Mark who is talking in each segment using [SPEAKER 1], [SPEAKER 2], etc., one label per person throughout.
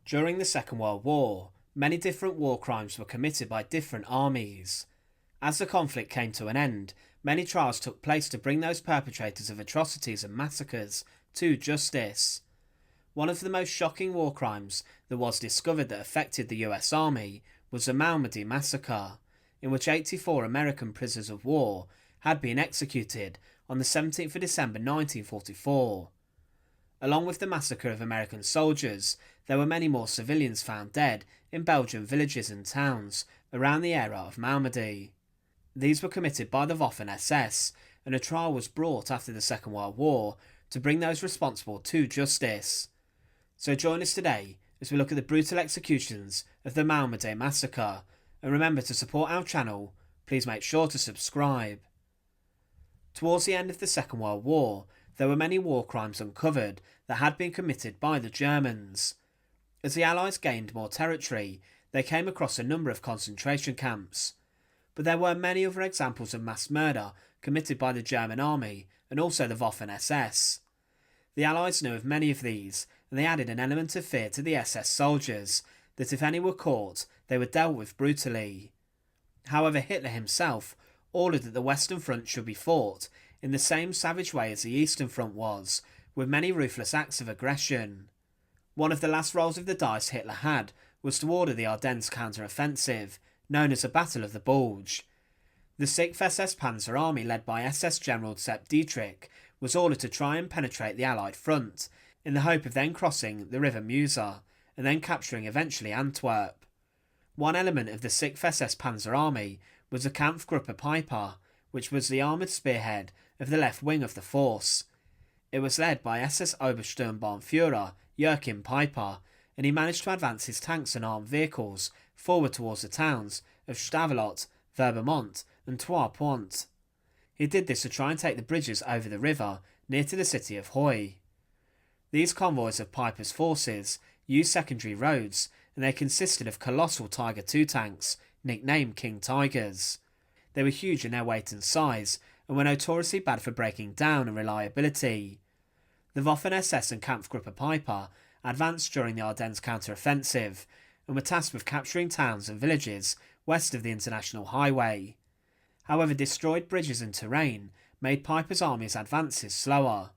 [SPEAKER 1] During the Second World War, many different war crimes were committed by different armies. As the conflict came to an end, many trials took place to bring those perpetrators of atrocities and massacres to justice. One of the most shocking war crimes that was discovered that affected the US Army was the Malmedy Massacre, in which 84 American prisoners of war had been executed on the 17th of December 1944. Along with the massacre of American soldiers, there were many more civilians found dead in Belgian villages and towns around the area of Malmedy. These were committed by the Waffen-SS, and a trial was brought after the Second World War to bring those responsible to justice. So join us today as we look at the brutal executions of the Malmedy Massacre, and remember to support our channel, please make sure to subscribe. Towards the end of the Second World War, there were many war crimes uncovered that had been committed by the Germans. As the Allies gained more territory, they came across a number of concentration camps. But there were many other examples of mass murder committed by the German army and also the Waffen-SS. The Allies knew of many of these, and they added an element of fear to the SS soldiers, that if any were caught, they were dealt with brutally. However, Hitler himself ordered that the Western Front should be fought in the same savage way as the Eastern Front was, with many ruthless acts of aggression. One of the last rolls of the dice Hitler had was to order the Ardennes counteroffensive, known as the Battle of the Bulge. The 6th SS Panzer Army, led by SS General Sepp Dietrich, was ordered to try and penetrate the Allied front, in the hope of then crossing the River Meuse, and then capturing eventually Antwerp. One element of the 6th SS Panzer Army was the Kampfgruppe Peiper, which was the armoured spearhead of the left wing of the force. It was led by SS Obersturmbannführer Joachim Peiper, and he managed to advance his tanks and armed vehicles forward towards the towns of Stavelot, Verbermont and Trois-Pointes. He did this to try and take the bridges over the river near to the city of Huy. These convoys of Peiper's forces used secondary roads, and they consisted of colossal Tiger II tanks, nicknamed King Tigers. They were huge in their weight and size, and were notoriously bad for breaking down and reliability. The Waffen-SS and Kampfgruppe Peiper advanced during the Ardennes counteroffensive, and were tasked with capturing towns and villages west of the international highway. However, destroyed bridges and terrain made Peiper's army's advances slower.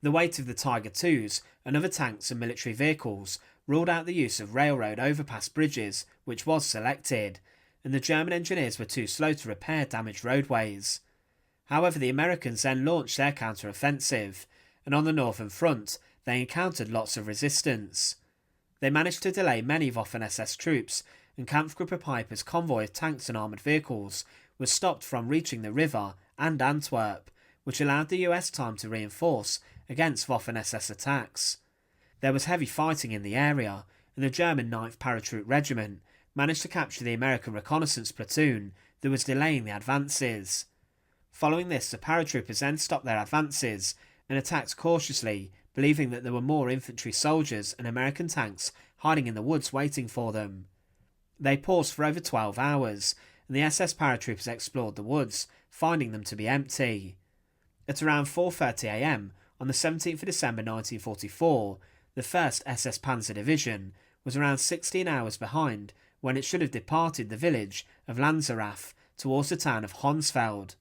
[SPEAKER 1] The weight of the Tiger IIs and other tanks and military vehicles ruled out the use of railroad overpass bridges, which was selected, and the German engineers were too slow to repair damaged roadways. However, the Americans then launched their counter-offensive, and on the northern front they encountered lots of resistance. They managed to delay many Waffen-SS troops, and Kampfgruppe Peiper's convoy of tanks and armoured vehicles was stopped from reaching the river and Antwerp, which allowed the US time to reinforce against Waffen-SS attacks. There was heavy fighting in the area, and the German 9th Paratroop Regiment managed to capture the American reconnaissance platoon that was delaying the advances. Following this, the paratroopers then stopped their advances and attacked cautiously, believing that there were more infantry soldiers and American tanks hiding in the woods waiting for them. They paused for over 12 hours, and the SS paratroopers explored the woods, finding them to be empty. At around 4:30 am on the 17th of December 1944, the 1st SS Panzer Division was around 16 hours behind when it should have departed the village of Lanzerath towards the town of Honsfeld.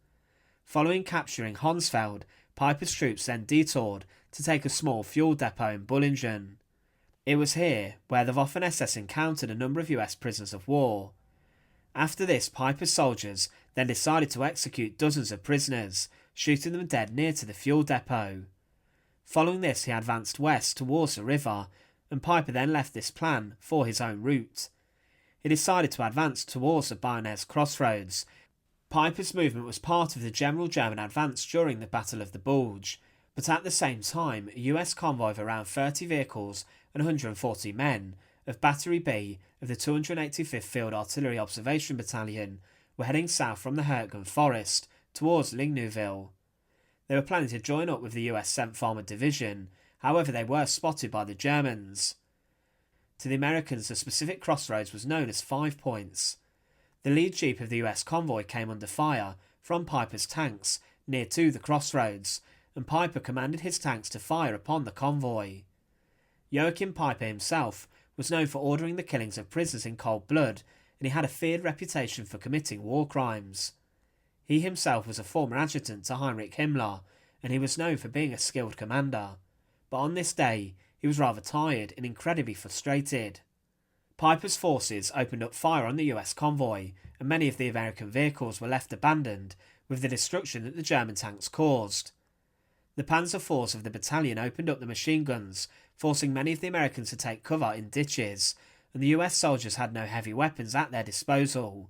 [SPEAKER 1] Following capturing Honsfeld, Peiper's troops then detoured to take a small fuel depot in Bullingen. It was here where the Waffen-SS encountered a number of US prisoners of war. After this, Peiper's soldiers then decided to execute dozens of prisoners, shooting them dead near to the fuel depot. Following this, he advanced west towards the river, and Peiper then left this plan for his own route. He decided to advance towards the Baugnez Crossroads. Peiper's movement was part of the general German advance during the Battle of the Bulge, but at the same time, a US convoy of around 30 vehicles and 140 men of Battery B of the 285th Field Artillery Observation Battalion were heading south from the Ardennes Forest towards Ligneuville. They were planning to join up with the US 7th Armoured Division, however they were spotted by the Germans. To the Americans, the specific crossroads was known as 5 Points. The lead jeep of the US convoy came under fire from Peiper's tanks near to the crossroads, and Peiper commanded his tanks to fire upon the convoy. Joachim Peiper himself was known for ordering the killings of prisoners in cold blood, and he had a feared reputation for committing war crimes. He himself was a former adjutant to Heinrich Himmler, and he was known for being a skilled commander. But on this day, he was rather tired and incredibly frustrated. Peiper's forces opened up fire on the US convoy, and many of the American vehicles were left abandoned with the destruction that the German tanks caused. The Panzer IVs of the battalion opened up the machine guns, forcing many of the Americans to take cover in ditches, and the US soldiers had no heavy weapons at their disposal.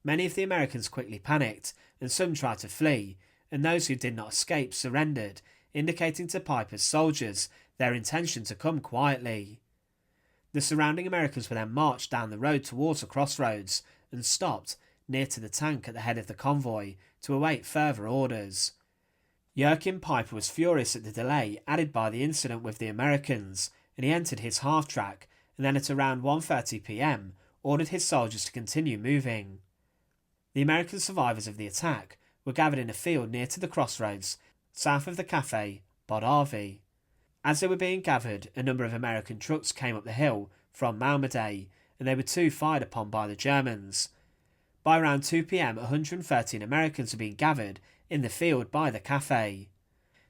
[SPEAKER 1] Many of the Americans quickly panicked, and some tried to flee, and those who did not escape surrendered, indicating to Peiper's soldiers their intention to come quietly. The surrounding Americans were then marched down the road towards the crossroads and stopped near to the tank at the head of the convoy to await further orders. Joachim Peiper was furious at the delay added by the incident with the Americans, and he entered his half-track and then at around 1:30 p.m. ordered his soldiers to continue moving. The American survivors of the attack were gathered in a field near to the crossroads, south of the Café Bod. As they were being gathered, a number of American trucks came up the hill from Malmedy, and they were too fired upon by the Germans. By around 2 p.m, 113 Americans were being gathered in the field by the café.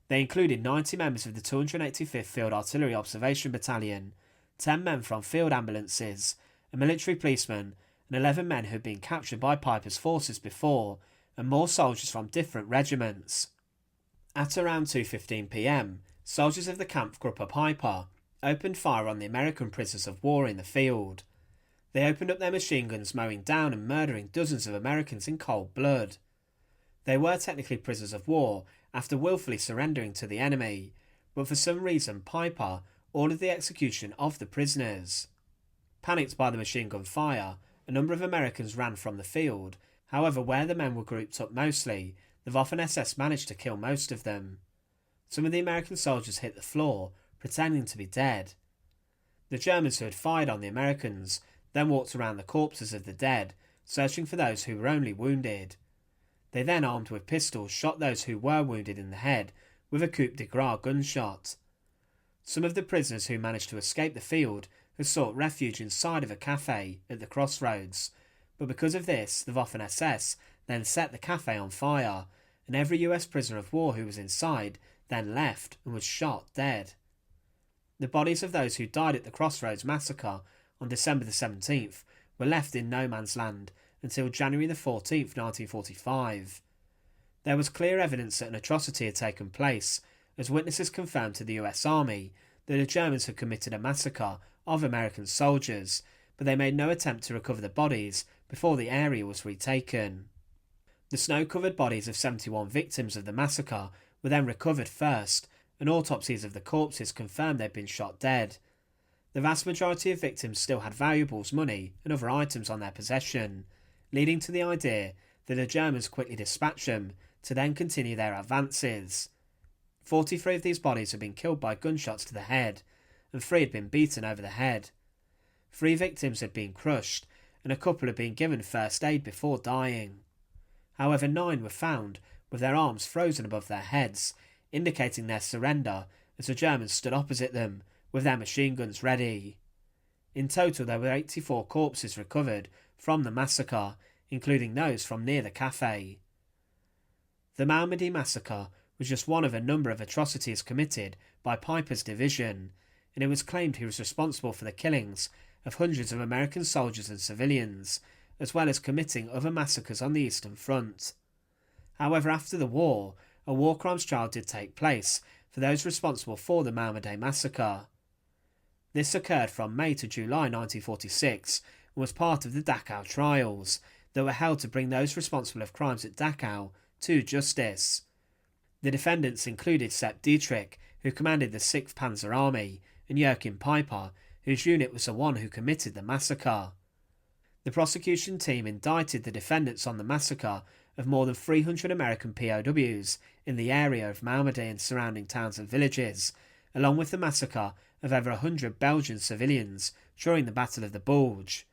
[SPEAKER 1] They included 90 members of the 285th Field Artillery Observation Battalion, 10 men from field ambulances, a military policeman, and 11 men who had been captured by Peiper's forces before, and more soldiers from different regiments. At around 2:15 p.m, soldiers of the Kampfgruppe Peiper opened fire on the American prisoners of war in the field. They opened up their machine guns, mowing down and murdering dozens of Americans in cold blood. They were technically prisoners of war after willfully surrendering to the enemy, but for some reason Peiper ordered the execution of the prisoners. Panicked by the machine gun fire, a number of Americans ran from the field. However, where the men were grouped up mostly, the Waffen-SS managed to kill most of them. Some of the American soldiers hit the floor, pretending to be dead. The Germans who had fired on the Americans then walked around the corpses of the dead, searching for those who were only wounded. They then, armed with pistols, shot those who were wounded in the head with a coup de grace gunshot. Some of the prisoners who managed to escape the field had sought refuge inside of a cafe at the crossroads, but because of this, the Waffen-SS then set the cafe on fire, and every US prisoner of war who was inside then left and was shot dead. The bodies of those who died at the Crossroads Massacre on December the 17th were left in no man's land until January the 14th, 1945. There was clear evidence that an atrocity had taken place, as witnesses confirmed to the US Army that the Germans had committed a massacre of American soldiers, but they made no attempt to recover the bodies before the area was retaken. The snow-covered bodies of 71 victims of the massacre were then recovered first, and autopsies of the corpses confirmed they'd been shot dead. The vast majority of victims still had valuables, money, and other items on their possession, leading to the idea that the Germans quickly dispatched them to then continue their advances. 43 of these bodies had been killed by gunshots to the head, and 3 had been beaten over the head. 3 victims had been crushed, and a couple had been given first aid before dying. However, 9 were found with their arms frozen above their heads, indicating their surrender as the Germans stood opposite them with their machine guns ready. In total, there were 84 corpses recovered from the massacre, including those from near the cafe. The Malmedy Massacre was just one of a number of atrocities committed by Peiper's division, and it was claimed he was responsible for the killings of hundreds of American soldiers and civilians, as well as committing other massacres on the Eastern Front. However, after the war, a war crimes trial did take place for those responsible for the Malmedy Massacre. This occurred from May to July 1946 and was part of the Dachau trials that were held to bring those responsible of crimes at Dachau to justice. The defendants included Sepp Dietrich, who commanded the 6th Panzer Army, and Joachim Peiper, whose unit was the one who committed the massacre. The prosecution team indicted the defendants on the massacre of more than 300 American POWs in the area of Malmedy and surrounding towns and villages, along with the massacre of over 100 Belgian civilians during the Battle of the Bulge.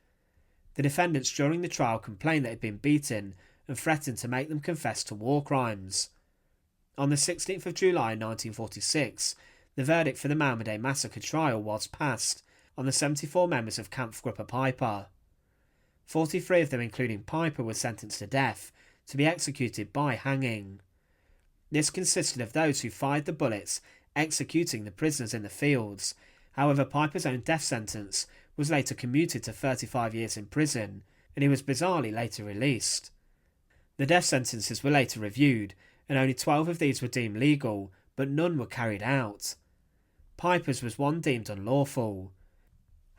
[SPEAKER 1] The defendants during the trial complained they had been beaten and threatened to make them confess to war crimes. On the 16th of July 1946, the verdict for the Malmedy Massacre trial was passed. on the 74 members of Kampfgruppe Peiper. 43 of them, including Peiper, were sentenced to death, to be executed by hanging. This consisted of those who fired the bullets, executing the prisoners in the fields. However, Peiper's own death sentence was later commuted to 35 years in prison, and he was bizarrely later released. The death sentences were later reviewed, and only 12 of these were deemed legal, but none were carried out. Peiper's was one deemed unlawful.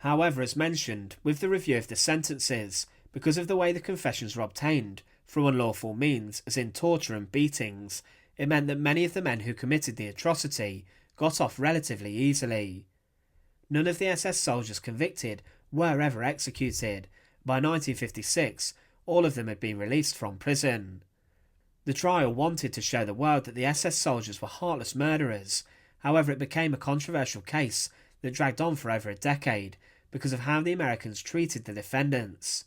[SPEAKER 1] However, as mentioned, with the review of the sentences, because of the way the confessions were obtained, through unlawful means, as in torture and beatings, it meant that many of the men who committed the atrocity got off relatively easily. None of the SS soldiers convicted were ever executed. By 1956, all of them had been released from prison. The trial wanted to show the world that the SS soldiers were heartless murderers. However, it became a controversial case that dragged on for over a decade because of how the Americans treated the defendants.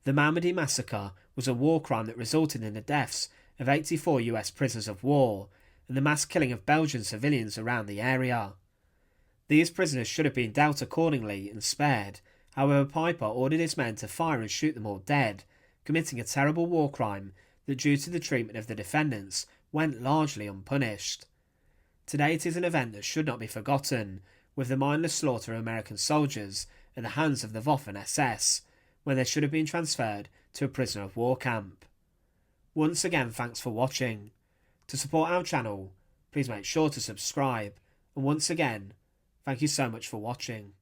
[SPEAKER 1] The Malmedy Massacre was a war crime that resulted in the deaths of 84 US prisoners of war and the mass killing of Belgian civilians around the area. These prisoners should have been dealt accordingly and spared. However, Peiper ordered his men to fire and shoot them all dead, committing a terrible war crime that, due to the treatment of the defendants, went largely unpunished. Today it is an event that should not be forgotten, with the mindless slaughter of American soldiers at the hands of the Waffen-SS, when they should have been transferred to a prisoner of war camp. Once again, thanks for watching. To support our channel, please make sure to subscribe, and once again, thank you so much for watching.